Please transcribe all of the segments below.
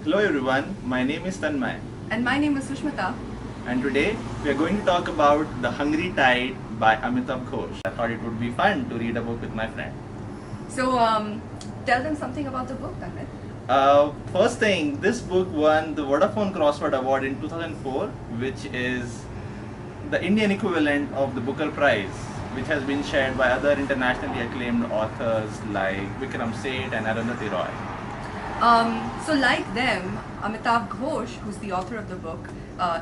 Hello everyone, my name is Tanmay, And my name is Sushmita. and today we are going to talk about The Hungry Tide by Amitabh Ghosh. I thought it would be fun to read a book with my friend. So, tell them something about the book, Tanmay. First thing, this book won the Vodafone Crossword Award in 2004, which is the Indian equivalent of the Booker Prize, which has been shared by other internationally acclaimed authors like Vikram Seth and Arundhati Roy. So like them, Amitabh Ghosh, who's the author of the book,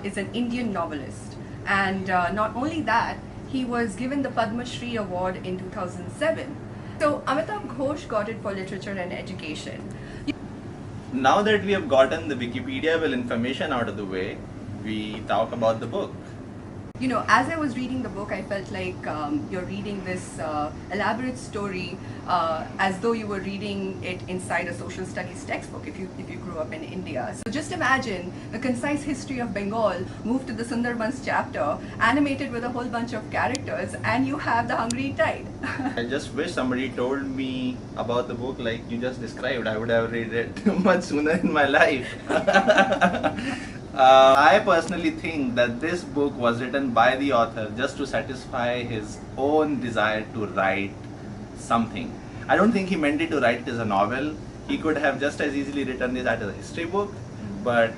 is an Indian novelist. And not only that, he was given the Padma Shri Award in 2007. So Amitabh Ghosh got it for literature and education. Now that we have gotten the Wikipedia information out of the way, we talk about the book. You know, as I was reading the book, I felt like you're reading this elaborate story as though you were reading it inside a social studies textbook if you grew up in India. So just imagine the concise history of Bengal moved to the Sundarbans chapter, animated with a whole bunch of characters, and you have the Hungry Tide. I just wish somebody told me about the book like you just described. I would have read it much sooner in my life. I personally think that this book was written by the author just to satisfy his own desire to write something. I don't think he meant it to write it as a novel. He could have just as easily written this as a history book, but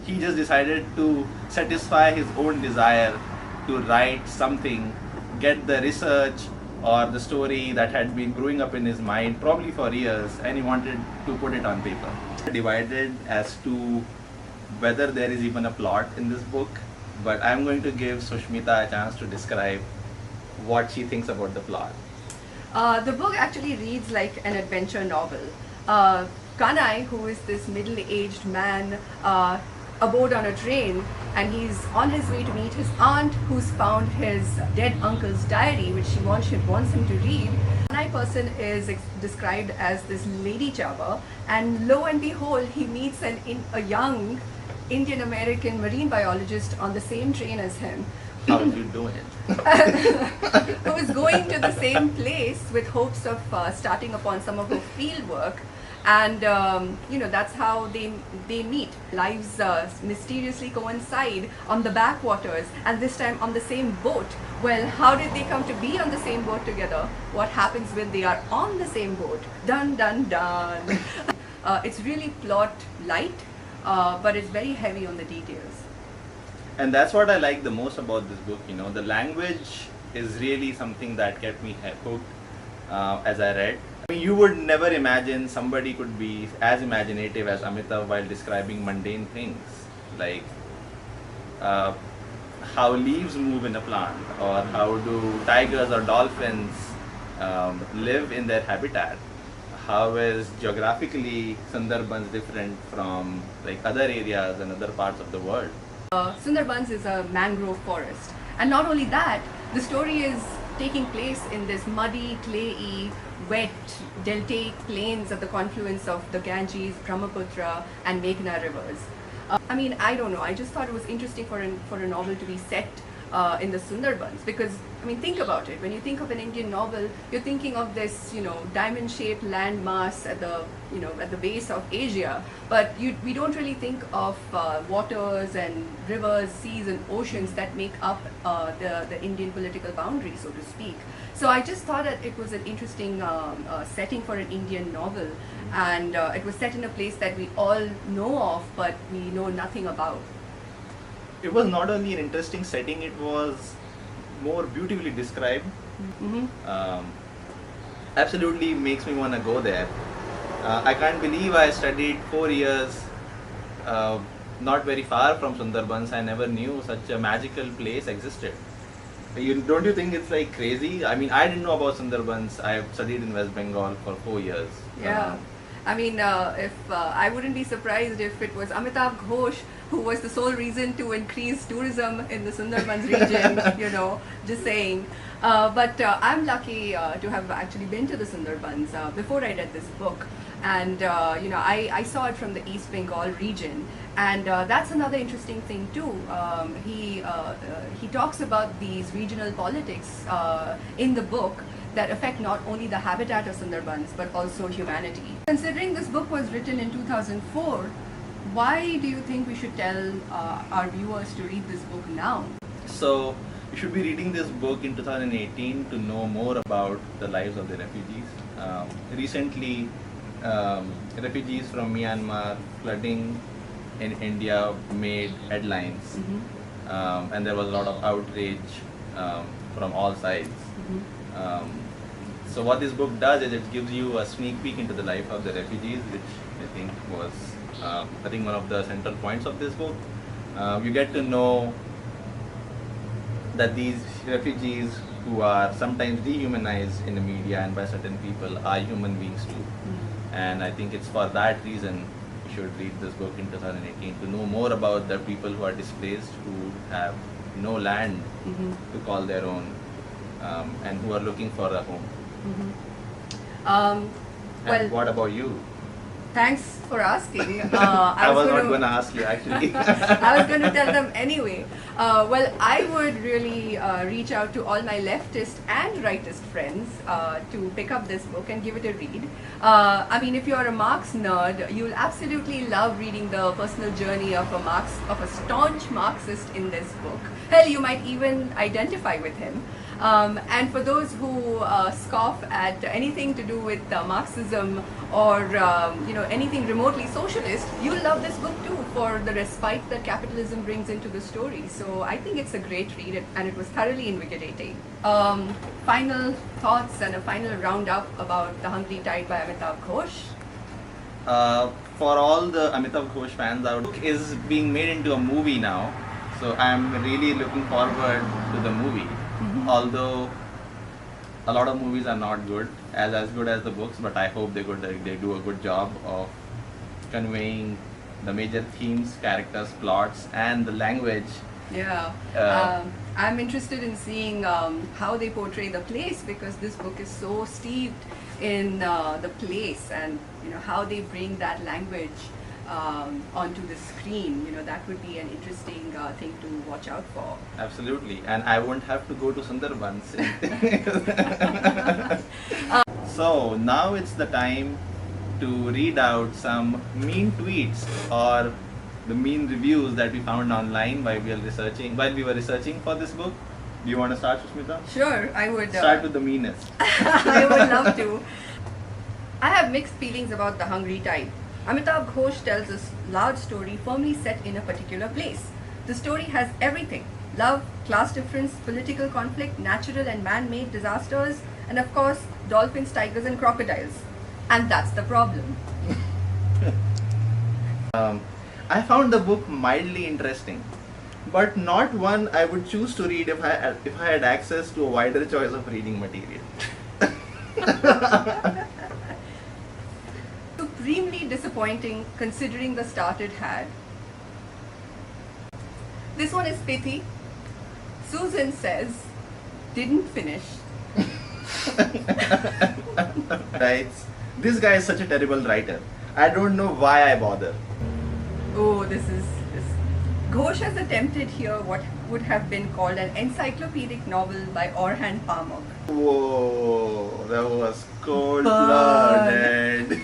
he just decided to satisfy his own desire to write something, get the research or the story that had been growing up in his mind probably for years, and he wanted to put it on paper. Divided as to whether there is even a plot in this book, but I'm going to give Sushmita a chance to describe what she thinks about the plot. The book actually reads like an adventure novel. Kanai, who is this middle-aged man aboard on a train, and he's on his way to meet his aunt, who's found his dead uncle's diary, which she wants him to read. Kanai person is described as this lady chava, and lo and behold, he meets a young Indian American marine biologist on the same train as him. How do you do it? Who is going to the same place with hopes of starting upon some of her field work, and you know, that's how they meet. Lives mysteriously coincide on the backwaters, and this time on the same boat. Well, how did they come to be on the same boat together? What happens when they are on the same boat? Dun dun dun. It's really plot light, but it's very heavy on the details. And that's what I like the most about this book. You know, the language is really something that kept me hooked as I read. I mean, you would never imagine somebody could be as imaginative as Amitabh while describing mundane things like how leaves move in a plant, or how do tigers or dolphins live in their habitat. How is geographically Sundarbans different from like other areas and other parts of the world? Sundarbans is a mangrove forest, and not only that, the story is taking place in this muddy, clayey, wet, deltaic plains at the confluence of the Ganges, Brahmaputra and Meghna rivers. I mean, I don't know, I just thought it was interesting for a novel to be set in the Sundarbans, because I mean, think about it. When you think of an Indian novel, you're thinking of this, you know, diamond-shaped landmass at the base of Asia. But we don't really think of waters and rivers, seas and oceans that make up the Indian political boundary, so to speak. So I just thought that it was an interesting setting for an Indian novel, and it was set in a place that we all know of, but we know nothing about. It was not only an interesting setting, it was more beautifully described. Absolutely makes me want to go there. I can't believe I studied 4 years not very far from Sundarbans. I never knew such a magical place existed. Don't you think it's like crazy? I mean, I didn't know about Sundarbans. I studied in West Bengal for 4 years. Yeah. I mean, I wouldn't be surprised if it was Amitabh Ghosh who was the sole reason to increase tourism in the Sundarbans region, you know, just saying. But I'm lucky to have actually been to the Sundarbans before I read this book. And, you know, I saw it from the East Bengal region. And that's another interesting thing too. He talks about these regional politics in the book that affect not only the habitat of Sundarbans but also humanity. Considering this book was written in 2004, why do you think we should tell our viewers to read this book now? So you should be reading this book in 2018 to know more about the lives of the refugees. Recently, refugees from Myanmar flooding in India made headlines, and there was a lot of outrage from all sides. So what this book does is it gives you a sneak peek into the life of the refugees, which I think was one of the central points of this book. You get to know that these refugees, who are sometimes dehumanized in the media and by certain people, are human beings too. And I think it's for that reason you should read this book in 2018 to know more about the people who are displaced, who have no land to call their own, and who are looking for a home. And what about you? Thanks for asking. I was not going to ask you actually. I was going to tell them anyway. Well, I would really reach out to all my leftist and rightist friends to pick up this book and give it a read. I mean, if you're a Marx nerd, you'll absolutely love reading the personal journey of a staunch Marxist in this book. Hell, you might even identify with him. And for those who scoff at anything to do with Marxism or anything remotely socialist, you'll love this book too for the respite that capitalism brings into the story. So I think it's a great read, and it was thoroughly invigorating. Final thoughts and a final roundup about The Hungry Tide by Amitav Ghosh. For all the Amitav Ghosh fans out, the book is being made into a movie now, so I'm really looking forward to the movie. Although a lot of movies are not as good as the books, but I hope they do a good job of conveying the major themes, characters, plots, and the language. Yeah, I'm interested in seeing how they portray the place, because this book is so steeped in the place, and how they bring that language onto the screen. That would be an interesting thing to watch out for. Absolutely, and I won't have to go to Sundarbans. So now it's the time to read out some mean tweets or the mean reviews that we found online while we were researching for this book. Do you want to start, Susmita? Sure, I would. Start with the meanest. I would love to. I have mixed feelings about The Hungry Tide. Amitav Ghosh tells a large story firmly set in a particular place. The story has everything: love, class difference, political conflict, natural and man-made disasters, and of course, dolphins, tigers, and crocodiles. And that's the problem. I found the book mildly interesting, but not one I would choose to read if I had access to a wider choice of reading material. Supremely disappointing considering the start it had. This one is pithy. Susan says, didn't finish. Right. This guy is such a terrible writer. I don't know why I bother. Oh, this. Ghosh has attempted here what would have been called an encyclopedic novel by Orhan Pamuk. Whoa, that was cold-blooded.